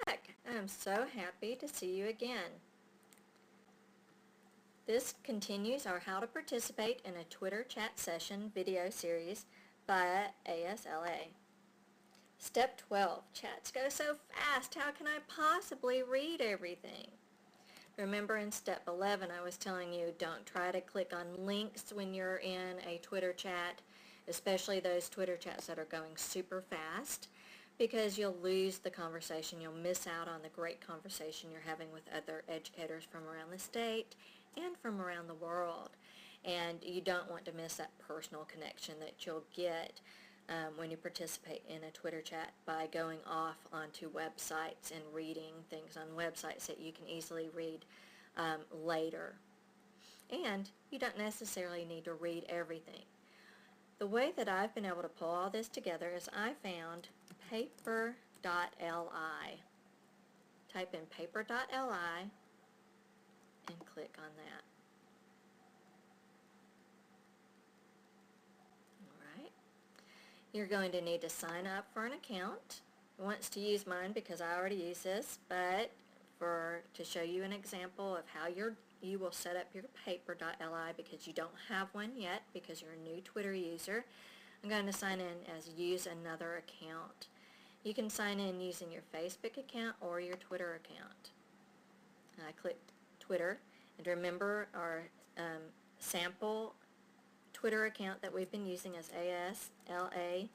back. I'm so happy to see you again. This continues our How to Participate in a Twitter Chat Session video series via ASLA. Step 12. Chats go so fast. How can I possibly read everything? Remember in step 11 I was telling you don't try to click on links when you're in a Twitter chat, especially those Twitter chats that are going super fast, because you'll lose the conversation. You'll miss out on the great conversation you're having with other educators from around the state and from around the world. And you don't want to miss that personal connection that you'll get when you participate in a Twitter chat by going off onto websites and reading things on websites that you can easily read later. And you don't necessarily need to read everything. The way that I've been able to pull all this together is I found paper.li. Type in paper.li and click on that. Alright. You're going to need to sign up for an account. It wants to use mine because I already use this, but to show you an example of how you will set up your paper.li because you don't have one yet because you're a new Twitter user, I'm going to sign in as use another account. You can sign in using your Facebook account or your Twitter account. I clicked Twitter, and remember our sample Twitter account that we've been using as ASLA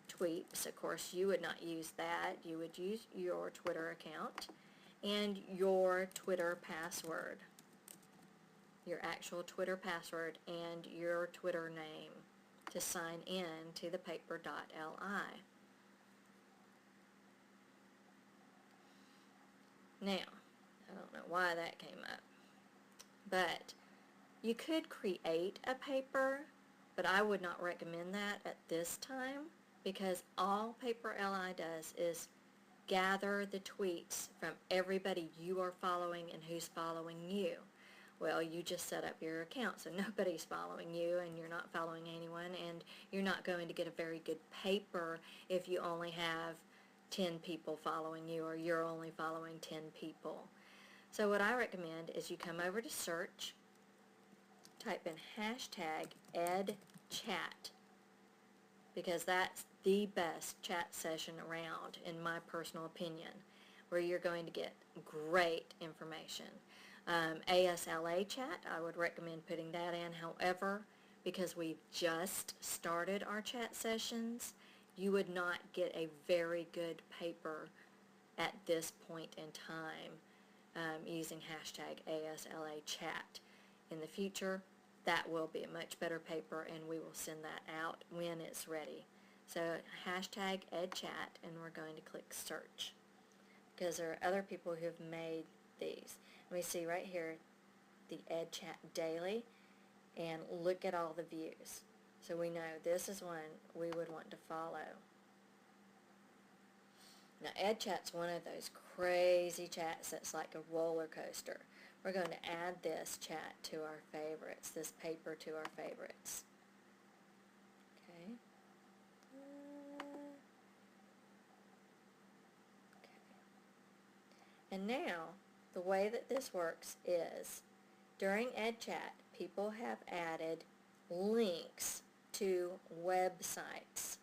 Tweeps. Of course, you would not use that. You would use your Twitter account and your Twitter password, your actual Twitter password and your Twitter name to sign in to the paper.li. Now, I don't know why that came up, but you could create a paper, but I would not recommend that at this time because all paper.li does is gather the tweets from everybody you are following and who's following you. Well, you just set up your account, so nobody's following you and you're not following anyone, and you're not going to get a very good paper if you only have 10 people following you or you're only following 10 people. So what I recommend is you come over to search, type in hashtag EdChat, because that's the best chat session around, in my personal opinion, where you're going to get great information. ASLA chat, I would recommend putting that in. However, because we've just started our chat sessions, you would not get a very good paper at this point in time using hashtag ASLA chat. In the future, that will be a much better paper, and we will send that out when it's ready. So hashtag EdChat, and we're going to click search because there are other people who have made these. And we see right here the EdChat Daily, and look at all the views. So we know this is one we would want to follow. Now EdChat's one of those crazy chats that's like a roller coaster. We're going to add this chat to our favorites, this paper to our favorites. Okay. And now, the way that this works is, during EdChat, people have added links to websites.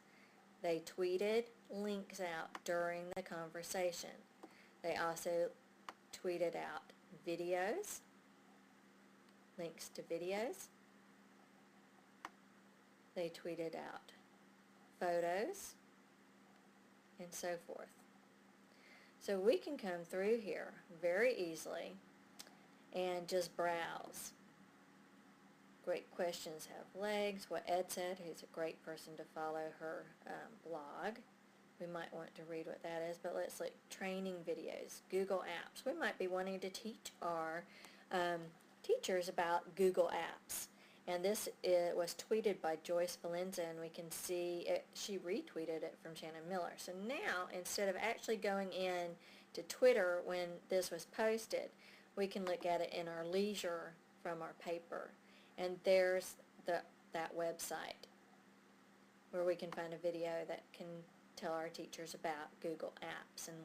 They tweeted links out during the conversation. They also tweeted out videos, links to videos. They tweeted out photos, and so forth. So we can come through here very easily and just browse. Great questions have legs. What Ed said, who's a great person to follow her blog. We might want to read what that is, but let's look. Training videos, Google Apps. We might be wanting to teach our teachers about Google Apps. And this was tweeted by Joyce Valenza, and we can see she retweeted it from Shannon Miller. So now, instead of actually going in to Twitter when this was posted, we can look at it in our leisure from our paper. And there's that website where we can find a video that can tell our teachers about Google Apps and